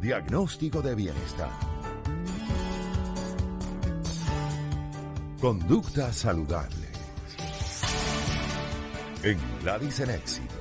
Diagnóstico de bienestar. Conducta saludable. En Gladys En Éxitos.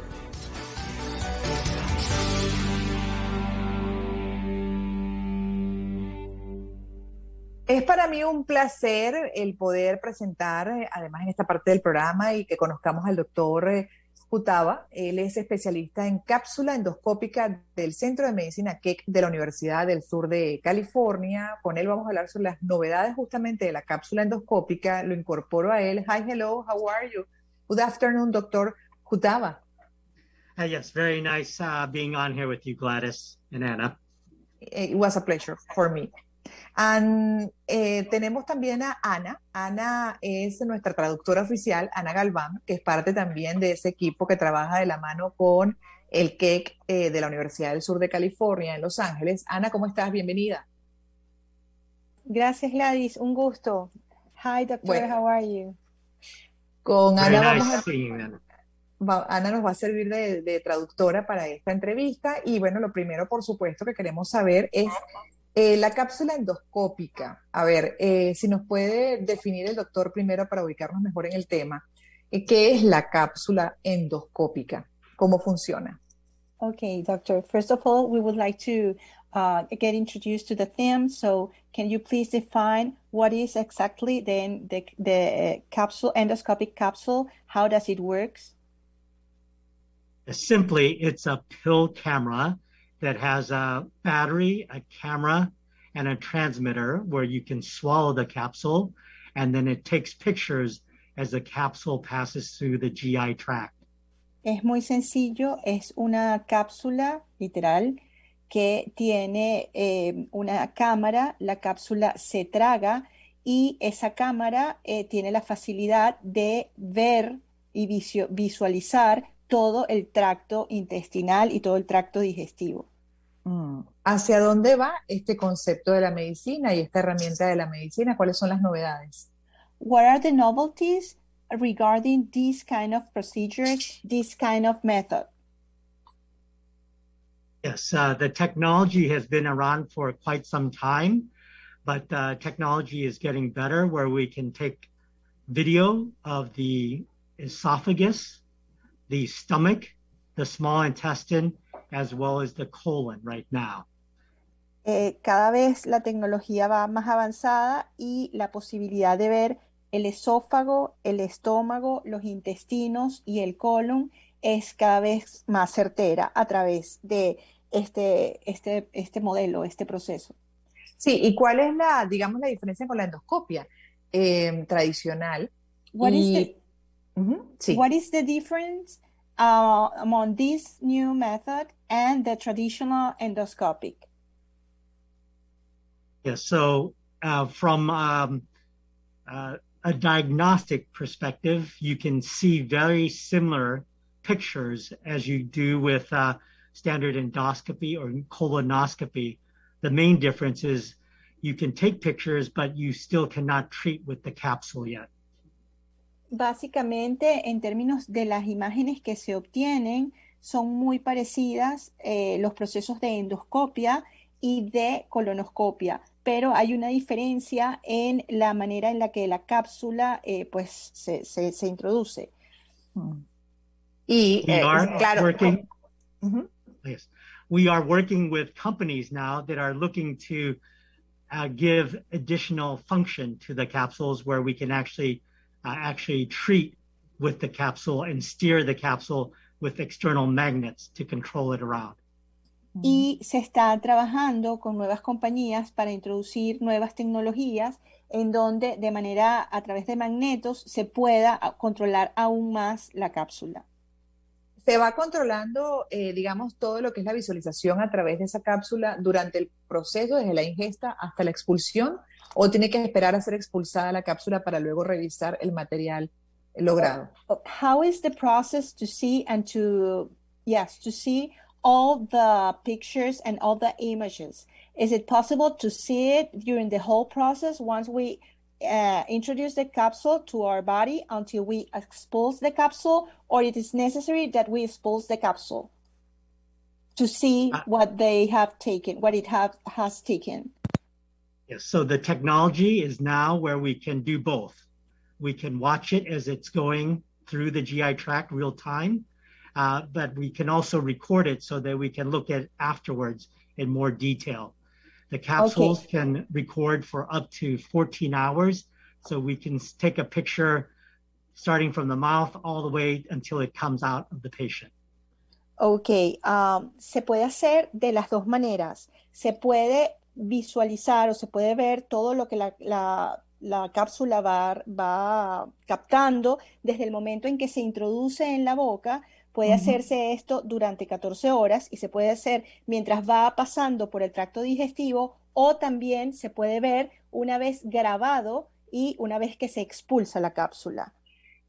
Es para mí un placer el poder presentar, además en esta parte del programa, y que conozcamos al doctor Jutaba. Él es especialista en cápsula endoscópica del Centro de Medicina KECK de la Universidad del Sur de California. Con él vamos a hablar sobre las novedades justamente de la cápsula endoscópica. Lo incorporo a él. Hi, hello, how are you? Good afternoon, doctor Jutaba. Yes, very nice being on here with you, Gladys and Anna. It was a pleasure for me. Tenemos también a Ana. Ana es nuestra traductora oficial, Ana Galván, que es parte también de ese equipo que trabaja de la mano con el KECK de la Universidad del Sur de California en Los Ángeles. Ana, ¿cómo estás? Bienvenida. Gracias, Gladys. Un gusto. Hi, doctor. Bueno, how are you? Con Very Ana nice vamos a... seeing you, Anna. Ana nos va a servir de traductora para esta entrevista. Y bueno, lo primero, por supuesto, que queremos saber es la cápsula endoscópica. A ver, si nos puede definir el doctor primero para ubicarnos mejor en el tema. ¿Qué es la cápsula endoscópica? ¿Cómo funciona? Okay, doctor. First of all, we would like to get introduced to the theme. So, can you please define what is exactly the capsule, endoscopic capsule? How does it work? Simply, it's a pill camera that has a battery, a camera, and a transmitter where you can swallow the capsule, and then it takes pictures as the capsule passes through the GI tract. Es muy sencillo. Es una cápsula, literal, que tiene una cámara. La cápsula se traga y esa cámara tiene la facilidad de ver y visualizar todo el tracto intestinal y todo el tracto digestivo. ¿Hacia dónde va este concepto de la medicina y esta herramienta de la medicina? ¿Cuáles son las novedades? What are the novelties regarding this kind of procedures, this kind of method? Yes, the technology has been around for quite some time, but technology is getting better where we can take video of the esophagus, the stomach, the small intestine, as well as the colon right now. Cada vez la tecnología va más avanzada y la posibilidad de ver el esófago, el estómago, los intestinos y el colon es cada vez más certera a través de este modelo, este proceso. Sí, ¿y cuál es la, digamos, la diferencia con la endoscopia tradicional? Sí. What is the difference among this new method and the traditional endoscopic? Yeah, so from a diagnostic perspective, you can see very similar pictures as you do with standard endoscopy or colonoscopy. The main difference is you can take pictures, but you still cannot treat with the capsule yet. Básicamente, en términos de las imágenes que se obtienen, son muy parecidas los procesos de endoscopia y de colonoscopia, pero hay una diferencia en la manera en la que la cápsula pues se introduce. Y We are claro. working. Yes, we are working with companies now that are looking to give additional function to the capsules where we can actually treat with the capsule and steer the capsule with external magnets to control it around. Y se está trabajando con nuevas compañías para introducir nuevas tecnologías en donde de manera a través de magnetos se pueda controlar aún más la cápsula. ¿Se va controlando, digamos, todo lo que es la visualización a través de esa cápsula durante el proceso, desde la ingesta hasta la expulsión? ¿O tiene que esperar a ser expulsada la cápsula para luego revisar el material logrado? How is the process to see and to see all the pictures and all the images? Is it possible to see it during the whole process once we introduce the capsule to our body until we expulse the capsule, or it is necessary that we expulse the capsule? to see what they have taken, what it has taken. Yes, so the technology is now where we can do both. We can watch it as it's going through the GI tract real time, but we can also record it so that we can look at it afterwards in more detail. The capsules can record for up to 14 hours, so we can take a picture starting from the mouth all the way until it comes out of the patient. Ok, se puede hacer de las dos maneras. Se puede visualizar o se puede ver todo lo que la cápsula va captando desde el momento en que se introduce en la boca. Puede hacerse esto durante 14 horas y se puede hacer mientras va pasando por el tracto digestivo, o también se puede ver una vez grabado y una vez que se expulsa la cápsula.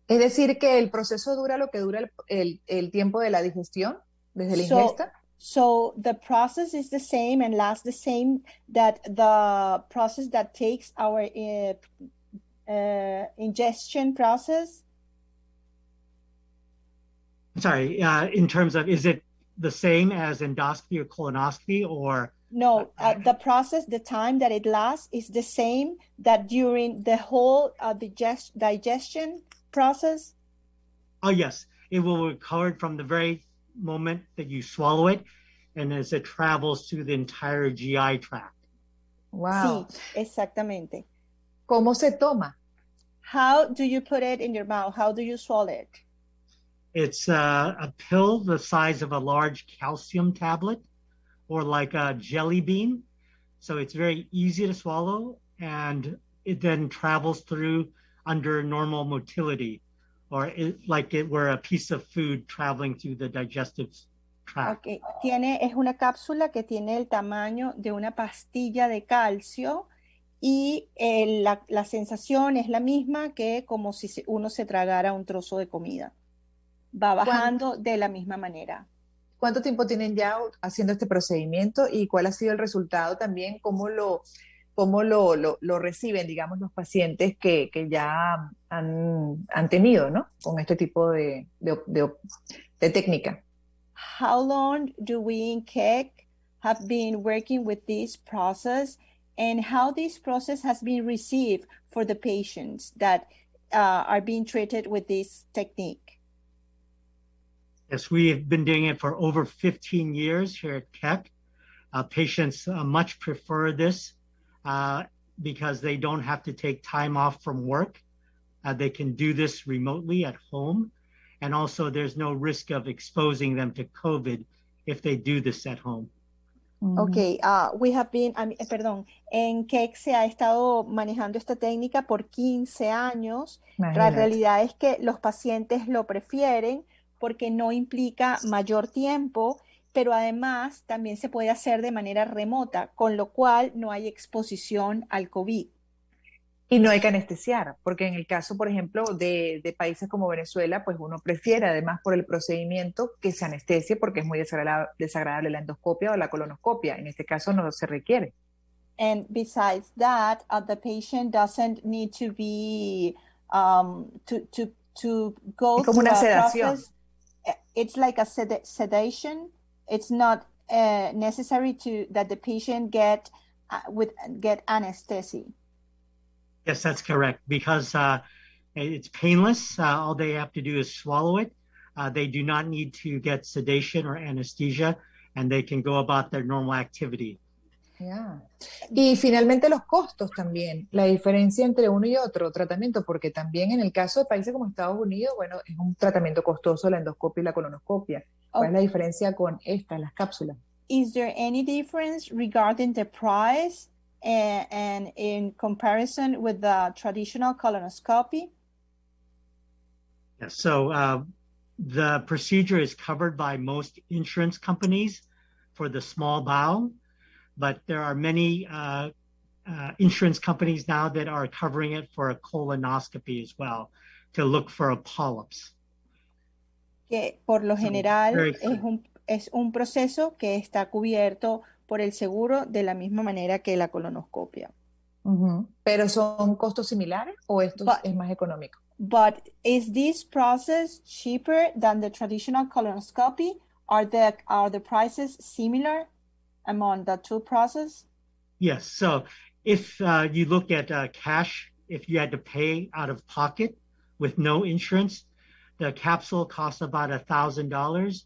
Es decir, que el proceso dura lo que dura el tiempo de la digestión, desde la ingesta. So the process is the same and lasts the same that the process that takes our ingestion process. Sorry, in terms of, is it the same as endoscopy or colonoscopy, or? No, the process, the time that it lasts is the same that during the whole digestion process. Oh, yes. It will record from the very moment that you swallow it and as it travels through the entire GI tract. Wow. Sí, exactamente. ¿Cómo se toma? How do you put it in your mouth? How do you swallow it? It's a pill the size of a large calcium tablet or like a jelly bean. So it's very easy to swallow, and it then travels through under normal motility, or like it were a piece of food traveling through the digestive tract. Okay. Es una cápsula que tiene el tamaño de una pastilla de calcio y la sensación es la misma que como si uno se tragara un trozo de comida. Va bajando de la misma manera. ¿Cuánto tiempo tienen ya haciendo este procedimiento y cuál ha sido el resultado también? ¿Cómo lo reciben, digamos, los pacientes que ya han tenido, ¿no? Con este tipo de técnica. How long do we in KECK have been working with this process, and how this process has been received for the patients that are being treated with this technique? Yes, we have been doing it for over 15 years here at KECK. Patients much prefer this because they don't have to take time off from work. They can do this remotely at home. And also there's no risk of exposing them to COVID if they do this at home. Okay, we have been, en KECK se ha estado manejando esta técnica por 15 años. Imagínate. La realidad es que los pacientes lo prefieren porque no implica mayor tiempo, pero además también se puede hacer de manera remota, con lo cual no hay exposición al COVID. Y no hay que anestesiar, porque en el caso, por ejemplo, de países como Venezuela, pues uno prefiere, además por el procedimiento, que se anestesie porque es muy desagradable la endoscopia o la colonoscopia. En este caso no se requiere. And besides that, the patient doesn't need to be to go Es como through una a sedación. process. It's like a sedation. It's not necessary that the patient get anesthesia. Yes, that's correct. Because it's painless. All they have to do is swallow it. They do not need to get sedation or anesthesia, and they can go about their normal activity. Yeah. Y finalmente los costos también, la diferencia entre uno y otro tratamiento, porque también en el caso de países como Estados Unidos, bueno, es un tratamiento costoso la endoscopia y la colonoscopia. ¿Cuál es la diferencia con las cápsulas? Is there any difference regarding the price and in comparison with the traditional colonoscopy? Yes, so the procedure is covered by most insurance companies for the small bowel, but there are many insurance companies now that are covering it for a colonoscopy as well, to look for polyps. Que por lo general es un proceso que está cubierto por el seguro de la misma manera que la colonoscopia. ¿Pero son costos similares o esto es más económico? But is this process cheaper than the traditional colonoscopy, Are the prices similar among the two processes? Yes. So if you look at cash, if you had to pay out of pocket with no insurance, the capsule costs about $1,000,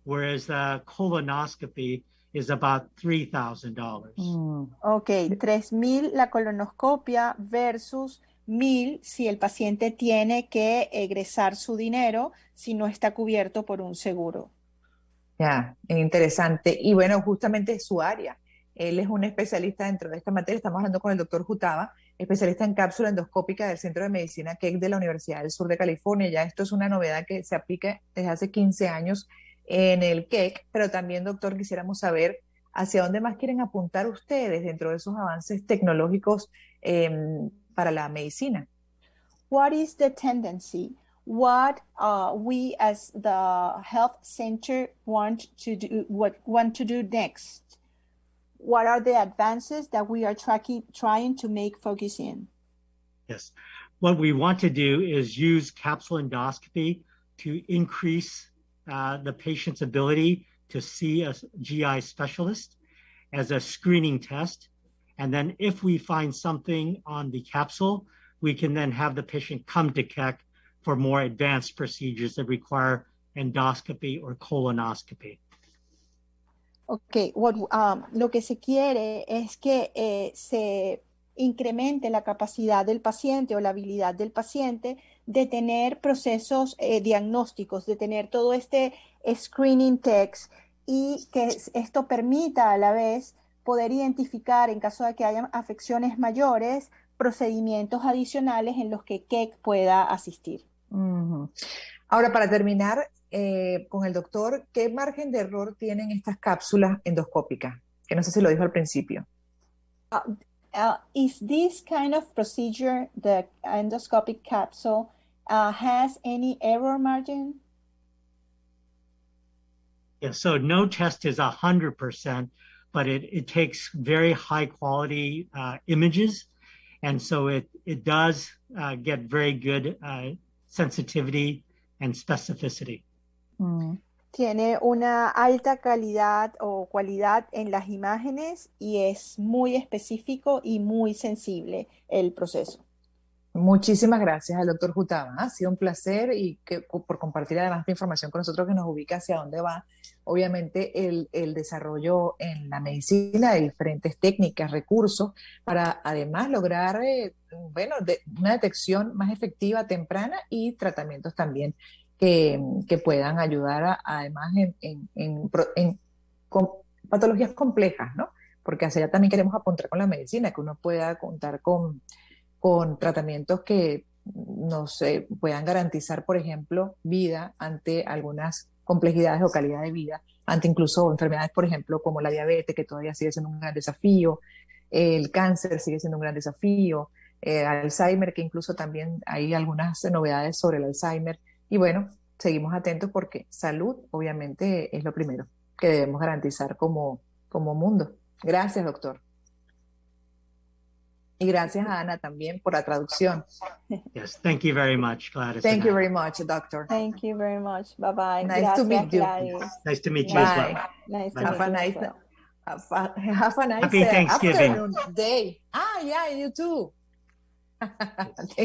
whereas the colonoscopy is about $3,000. Ok, 3,000 la colonoscopia versus 1,000 si el paciente tiene que egresar su dinero si no está cubierto por un seguro. Ya, interesante. Y bueno, justamente es su área. Él es un especialista dentro de esta materia. Estamos hablando con el doctor Jutaba, especialista en cápsula endoscópica del Centro de Medicina KECK de la Universidad del Sur de California. Ya esto es una novedad que se aplica desde hace 15 años en el KECK, pero también, doctor, quisiéramos saber hacia dónde más quieren apuntar ustedes dentro de esos avances tecnológicos para la medicina. What is the tendency? What we as the health center want to do next? What are the advances that we are trying to make focus in? Yes. What we want to do is use capsule endoscopy to increase the patient's ability to see a GI specialist as a screening test. And then if we find something on the capsule, we can then have the patient come to KECK for more advanced procedures that require endoscopy or colonoscopy. Ok, lo que se quiere es que se incremente la capacidad del paciente o la habilidad del paciente de tener procesos diagnósticos, de tener todo este screening text y que esto permita a la vez poder identificar en caso de que haya afecciones mayores, procedimientos adicionales en los que KECK pueda asistir. Ahora, para terminar, con el doctor, ¿qué margen de error tienen estas cápsulas endoscópicas? Que no sé si lo dijo al principio. Is this kind of procedure, the endoscopic capsule, has any error margin? Yeah, so no test is 100%, but it takes very high quality images. And so it does get very good sensitivity and specificity. Tiene una alta calidad o cualidad en las imágenes y es muy específico y muy sensible el proceso. Muchísimas gracias al doctor Jutaba. Ha sido un placer y por compartir además esta información con nosotros que nos ubica hacia dónde va, obviamente, el desarrollo en la medicina de diferentes técnicas, recursos, para además lograr una detección más efectiva, temprana y tratamientos también que puedan ayudar además en patologías complejas, ¿no? Porque hacia allá también queremos apuntar con la medicina, que uno pueda contar con tratamientos que nos puedan garantizar, por ejemplo, vida ante algunas complejidades o calidad de vida, ante incluso enfermedades, por ejemplo, como la diabetes, que todavía sigue siendo un gran desafío, el cáncer sigue siendo un gran desafío, Alzheimer, que incluso también hay algunas novedades sobre el Alzheimer. Y bueno, seguimos atentos porque salud, obviamente, es lo primero que debemos garantizar como mundo. Gracias, doctor. Y gracias a Ana también por la traducción. Yes, thank you very much, Gladys. Thank you very much, doctor. Thank you very much. Bye-bye. Nice to meet you. Nice to meet you as well. Nice to Have a meet nice, you as well. have a nice Happy Thanksgiving. afternoon, day. Yeah, you too. Thank